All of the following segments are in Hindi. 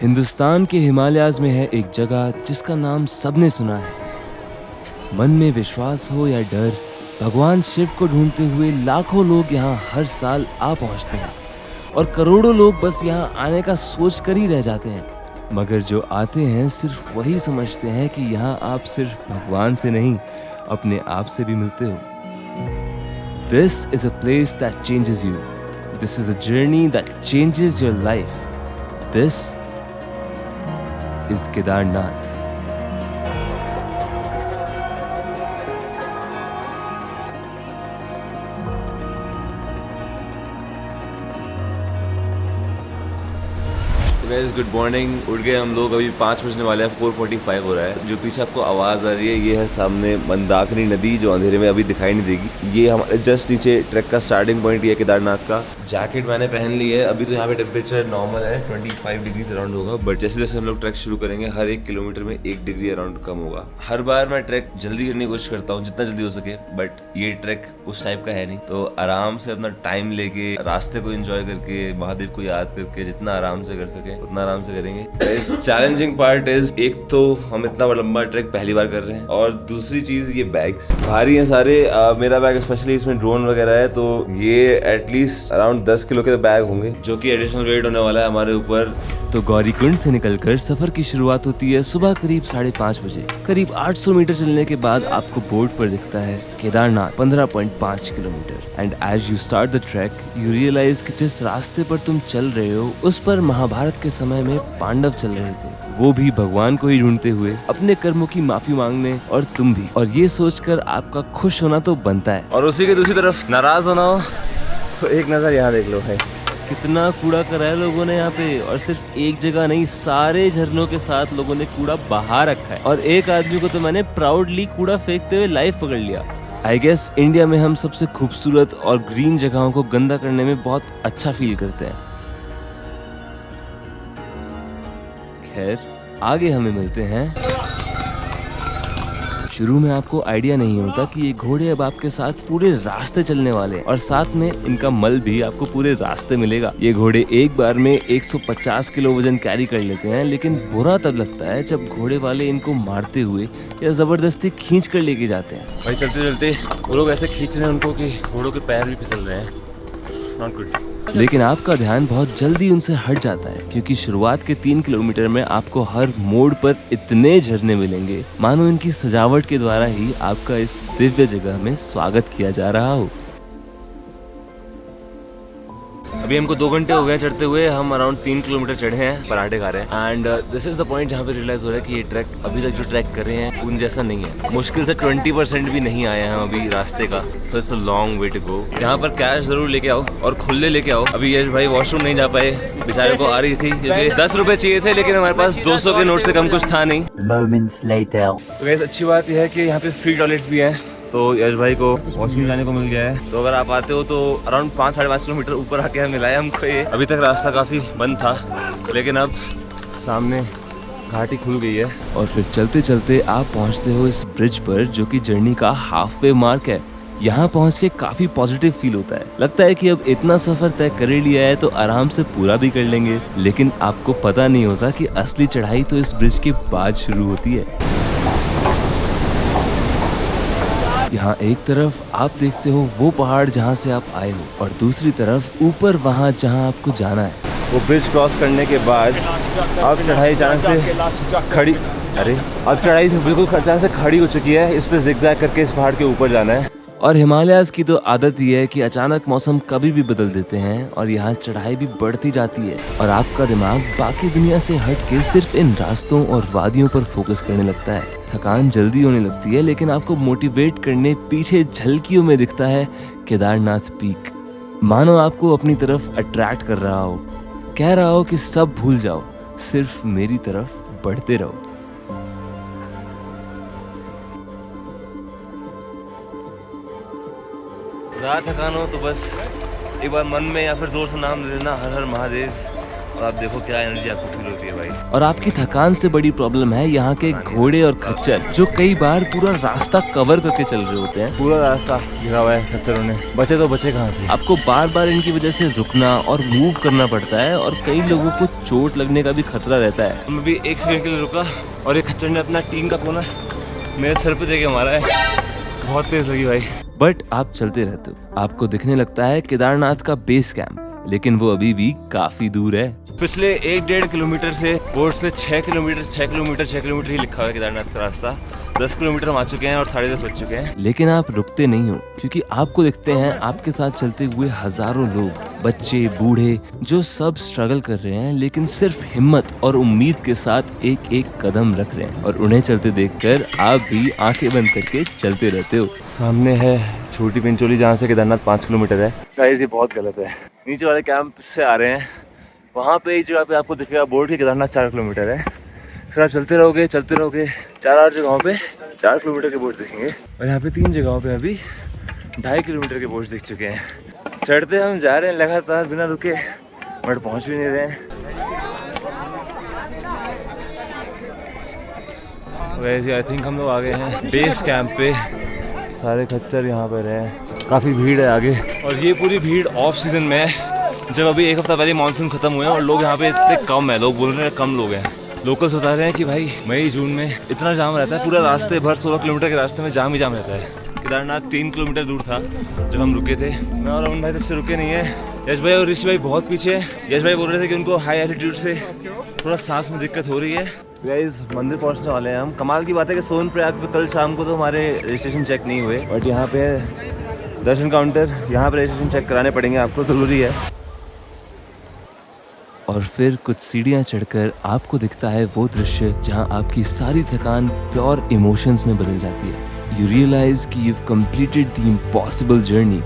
हिंदुस्तान के हिमालयाज में है एक जगह जिसका नाम सबने सुना है। मन में विश्वास हो या डर, भगवान शिव को ढूंढते हुए लाखों लोग यहाँ हर साल आ पहुँचते हैं और करोड़ों लोग बस यहाँ आने का सोच कर ही रह जाते हैं। मगर जो आते हैं सिर्फ वही समझते हैं कि यहाँ आप सिर्फ भगवान से नहीं, अपने आप से भी मिलते हो। This is a place that changes you. This is a journey that changes your life. This is Kedarnath. तो गाइस गुड मॉर्निंग। उठ गए हम लोग, अभी 5 बजने वाले हैं, 4:45 हो रहा है। जो पीछे आपको आवाज़ आ रही है ये है सामने मंदाकिनी नदी, जो अंधेरे में अभी दिखाई नहीं देगी। ये हमारे जस्ट नीचे ट्रैक का स्टार्टिंग पॉइंट ये केदारनाथ का। जैकेट मैंने पहन ली है। अभी तो यहाँ पे टेम्परेचर नॉर्मल है, 25 डिग्री अराउंड होगा, बट जैसे जैसे हम लोग ट्रैक शुरू करेंगे हर 1 किलोमीटर में 1 डिग्री अराउंड कम होगा। हर बार मैं ट्रैक जल्दी करने की कोशिश करता हूँ जितना जल्दी हो सके, बट ये ट्रैक उस टाइप का है नहीं। तो आराम से अपना टाइम लेके रास्ते को एंजॉय करके महादेव को याद करके जितना आराम से कर सके उतना आराम से करेंगे। इस चैलेंजिंग पार्ट इज, एक तो हम इतना लंबा ट्रैक पहली बार कर रहे हैं, और दूसरी चीज ये बैग्स भारी हैं सारे। मेरा बैग स्पेशली, इसमें ड्रोन वगैरह है, तो ये एटलीस्ट अराउंड 10 किलो के बैग होंगे, जो कि एडिशनल वेट होने वाला है हमारे ऊपर। तो गौरीकुंड से निकलकर सफर की शुरुआत होती है सुबह करीब 5:30 बजे। करीब 800 मीटर चलने के बाद आपको बोर्ड पर दिखता है Kedarnath 15.5 kilometre. And as you start the track you realise कि जिस रास्ते पर तुम चल रहे हो उस पर महाभारत के समय में पांडव चल रहे थे, वो भी भगवान को ही ढूंढते हुए, अपने कर्मों की माफी मांगने, और तुम भी। और ये सोचकर आपका खुश होना तो बनता है, और उसी के दूसरी तरफ नाराज होना हो तो एक नजर यहाँ देख लो है। कितना कूड़ा करा है लोगों ने यहाँ पे। और सिर्फ एक जगह नहीं, सारे झरनों के साथ लोगों ने कूड़ा बहा रखा है। और एक आदमी को तो मैंने प्राउडली कूड़ा फेंकते हुए लाइव पकड़ लिया। आई गेस इंडिया में हम सबसे खूबसूरत और ग्रीन जगहों को गंदा करने में बहुत अच्छा फील करते हैं। खैर, आगे हमें मिलते हैं। शुरू में आपको आइडिया नहीं होता कि ये घोड़े अब आपके साथ पूरे रास्ते चलने वाले हैं, और साथ में इनका मल भी आपको पूरे रास्ते मिलेगा। ये घोड़े एक बार में 150 किलो वजन कैरी कर लेते हैं, लेकिन बुरा तब लगता है जब घोड़े वाले इनको मारते हुए या जबरदस्ती खींच कर लेके जाते हैं। भाई चलते चलते वो लोग ऐसे खींच रहे हैं उनको कि घोड़ों के पैर भी फिसल रहे हैं। Not good. लेकिन आपका ध्यान बहुत जल्दी उनसे हट जाता है, क्योंकि शुरुआत के 3 किलोमीटर में आपको हर मोड़ पर इतने झरने मिलेंगे मानो इनकी सजावट के द्वारा ही आपका इस दिव्य जगह में स्वागत किया जा रहा हो। अभी हमको 2 घंटे हो गए चढ़ते हुए। हम अराउंड 3 किलोमीटर चढ़े हैं, पराठे खा रहे हैं। And this is the point जहाँ पे रियलाइज हो रहा है कि ये ट्रैक अभी तक जो ट्रैक कर रहे हैं उन जैसा नहीं है। मुश्किल से 20% भी नहीं आए हैं अभी रास्ते का। So it's a long way to go. यहाँ पर कैश जरूर लेके आओ और खुले लेके आओ। अभी यश भाई वॉशरूम नहीं जा पाए, बेचारे को आ रही थी क्योंकि 10 रुपए चाहिए थे, लेकिन हमारे पास 200 के नोट से कम कुछ था नहीं। तो गाइस अच्छी बात यह है कि यहाँ पे फ्री टॉयलेट्स भी हैं, तो यश भाई को वॉशरूम जाने को मिल गया है। तो अगर आप आते हो तो अराउंड 5-5.5 किलोमीटर ऊपर आके हमें मिला है हमको ये। अभी तक रास्ता काफ़ी बंद था, लेकिन अब सामने घाटी खुल गई है। और फिर चलते चलते आप पहुंचते हो इस ब्रिज पर, जो कि जर्नी का हाफ वे मार्क है। यहाँ पहुँच के काफ़ी पॉजिटिव फील होता है। लगता है कि अब इतना सफ़र तय कर ही लिया है तो आराम से पूरा भी कर लेंगे। लेकिन आपको पता नहीं होता कि असली चढ़ाई तो इस ब्रिज के बाद शुरू होती है। यहाँ एक तरफ आप देखते हो वो पहाड़ जहाँ से आप आए हो, और दूसरी तरफ ऊपर वहाँ जहाँ आपको जाना है। वो ब्रिज क्रॉस करने के बाद अब चढ़ाई अचानक से खड़ी, अब चढ़ाई बिल्कुल अचानक से खड़ी हो चुकी है। इस पे जिगजैग करके इस पहाड़ के ऊपर जाना है। और हिमालयाज की तो आदत ही है कि अचानक मौसम कभी भी बदल देते हैं, और यहाँ चढ़ाई भी बढ़ती जाती है, और आपका दिमाग बाकी दुनिया से हट के सिर्फ इन रास्तों और वादियों पर फोकस करने लगता है। थकान जल्दी होने लगती है, लेकिन आपको मोटिवेट करने पीछे झलकियों में दिखता है केदारनाथ पीक। मानो आपको अपनी तरफ अट्रैक्ट कर रहा हो, कह रहा हो कि सब भूल जाओ, सिर्फ मेरी तरफ बढ़ते रहो। ज़्यादा थकान हो तो बस एक बार मन में या फिर जोर से नाम ले लेना, हर हर महादेव। और आप देखो क्या एनर्जी आपको फील होती है भाई। और आपकी थकान से बड़ी प्रॉब्लम है यहाँ के घोड़े और खच्चर, जो कई बार पूरा रास्ता कवर करके चल रहे होते हैं। पूरा रास्ता घिरा हुआ है खच्चरों ने, बचे तो बचे कहाँ से। आपको बार बार इनकी वजह से रुकना और मूव करना पड़ता है और कई लोगों को चोट लगने का भी खतरा रहता है। मैं भी 1 सेकंड के लिए रुका और एक खच्चर ने अपना टीम का कोना मेरे सर पे देके मारा है, बहुत तेज लगी भाई। बट आप चलते रहते हो, आपको दिखने लगता है केदारनाथ का बेस कैंप, लेकिन वो अभी भी काफी दूर है। पिछले 1-1.5 किलोमीटर से बोर्ड्स पे 6 किलोमीटर ही लिखा हुआ है केदारनाथ का रास्ता। 10 किलोमीटर हम आ चुके हैं और 10:30 बज चुके हैं। लेकिन आप रुकते नहीं हो, क्योंकि आपको दिखते हैं आपके साथ चलते हुए हजारों लोग, बच्चे, बूढ़े, जो सब स्ट्रगल कर रहे हैं, लेकिन सिर्फ हिम्मत और उम्मीद के साथ एक एक कदम रख रहे हैं। और उन्हें चलते देखकर आप भी आंखें बंद करके चलते रहते हो। सामने है छोटी पिंचोली, जहाँ से केदारनाथ 5 किलोमीटर है। गाइस ये बहुत गलत है, नीचे वाले कैंप से आ रहे हैं, वहाँ पे एक जगह पे आपको दिखेगा बोर्ड की केदारनाथ 4 किलोमीटर है। फिर आप चलते रहोगे 4 जगहों पे 4 किलोमीटर के बोर्ड दिखेंगे, और यहाँ पे 3 जगहों पे अभी 2.5 किलोमीटर के बोर्ड दिख चुके हैं। चढ़ते हम जा रहे हैं लगातार बिना रुके, बट पहुँच भी नहीं रहे हैं। वैसे आई थिंक हम लोग आ गए हैं बेस कैंप पे। सारे खच्चर यहाँ पर हैं, काफ़ी भीड़ है आगे, और ये पूरी भीड़ ऑफ सीजन में है, जब अभी 1 हफ्ता पहले मानसून खत्म हुए हैं और लोग यहाँ पे इतने कम है। लोग बोल रहे हैं कम लोग हैं। लोकल्स बता रहे हैं कि भाई मई जून में इतना जाम रहता है, पूरा रास्ते भर 16 किलोमीटर के रास्ते में जाम ही जाम रहता है। केदारनाथ 3 किलोमीटर दूर था जब हम रुके थे। मैं और अमन भाई तब से रुके नहीं है। यश भाई और ऋषि भाई बहुत पीछे है। यश भाई बोल रहे थे कि उनको हाई एल्टीट्यूड से थोड़ा सांस में दिक्कत हो रही है। गाइस मंदिर पहुंचने वाले हैं हम। कमाल की बात है कि सोनप्रयाग पे कल शाम को तो हमारे रजिस्ट्रेशन चेक नहीं हुए, बट यहाँ पे दर्शन काउंटर, यहाँ पे रजिस्ट्रेशन चेक कराने पड़ेंगे आपको, ज़रूरी है। और फिर कुछ सीढ़ियाँ चढ़कर आपको दिखता है वो दृश्य जहाँ आपकी सारी थकान प्योर इमोशंस में बदल जाती है। यू रियलाइज कि you've completed the impossible journey।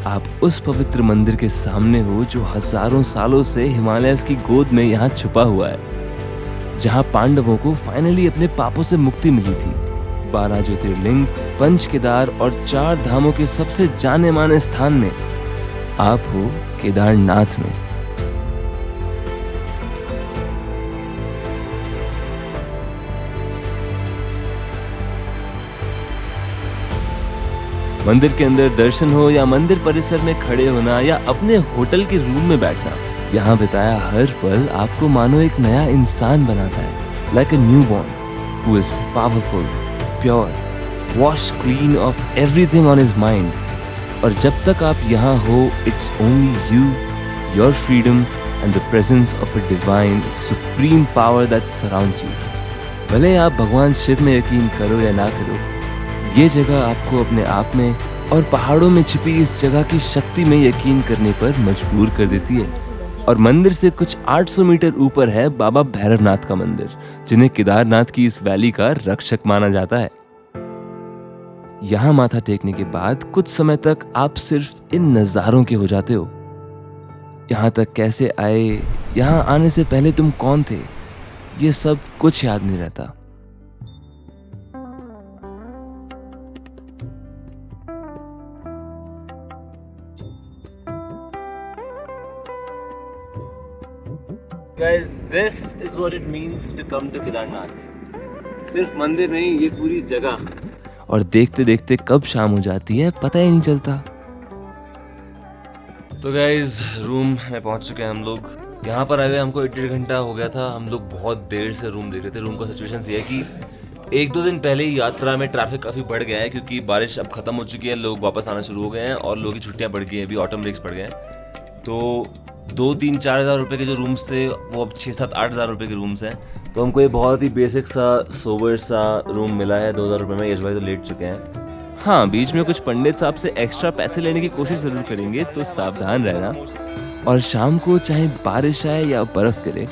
आप उस पवित्र मंदिर के सामने हो जो हजारों सालों से हिमालयस की गोद में यहाँ छुपा हुआ है, जहाँ पांडवों को फाइनली अपने पापों से मुक्ति मिली थी। 12 ज्योतिर्लिंग, पंच केदार और 4 धामों के सबसे जाने माने स्थान में आप हो केदारनाथ में। मंदिर के अंदर दर्शन हो या मंदिर परिसर में खड़े होना या अपने होटल के रूम में बैठना, यहाँ बिताया हर पल आपको मानो एक नया इंसान बनाता है। Like a newborn who is powerful, pure, washed clean of everything on his mind. और जब तक आप यहाँ हो, it's only you, your freedom and the presence of a divine supreme power that surrounds you. भले आप भगवान शिव में यकीन करो या ना करो, ये जगह आपको अपने आप में और पहाड़ों में छिपी इस जगह की शक्ति में यकीन करने पर मजबूर कर देती है। और मंदिर से कुछ 800 मीटर ऊपर है बाबा भैरवनाथ का मंदिर, जिन्हें केदारनाथ की इस वैली का रक्षक माना जाता है। यहाँ माथा टेकने के बाद कुछ समय तक आप सिर्फ इन नजारों के हो जाते हो। यहाँ तक कैसे आए, यहाँ आने से पहले तुम कौन थे, ये सब कुछ याद नहीं रहता। Guys, this is what it means to come to Kedarnath. सिर्फ मंदिर नहीं, ये पूरी जगह। और देखते देखते कब शाम हो जाती है पता ही नहीं चलता। तो गाइज रूम में पहुंच चुके हैं हम लोग। यहाँ पर आए हुए हमको 1.5 घंटा हो गया था। हम लोग बहुत देर से रूम देख रहे थे। रूम का सिचुएशन ये है कि 1-2 दिन पहले ही यात्रा में ट्रैफिक काफ़ी बढ़ गया है, क्योंकि बारिश अब ख़त्म हो चुकी है, लोग वापस आना शुरू हो गए हैं और लोगों की छुट्टियाँ बढ़ गई हैं, अभी ऑटम ब्रेक्स पड़ गए हैं। तो 2-3-4 हज़ार रुपये के जो रूम्स थे वो अब 6-7-8 हज़ार रुपये के रूम्स हैं। तो हमको ये बहुत ही बेसिक सा सोबर सा रूम मिला है 2000 रुपये में। यश भाई तो लेट चुके हैं। हाँ, बीच में कुछ पंडित साहब से एक्स्ट्रा पैसे लेने की कोशिश जरूर करेंगे, तो सावधान रहना। और शाम को चाहे बारिश आए या बर्फ गिरे,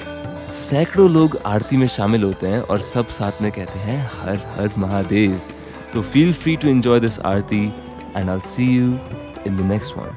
सैकड़ों लोग आरती में शामिल होते हैं और सब साथ में कहते हैं हर हर महादेव। तो feel free to enjoy this aarti and I will see you in the next one.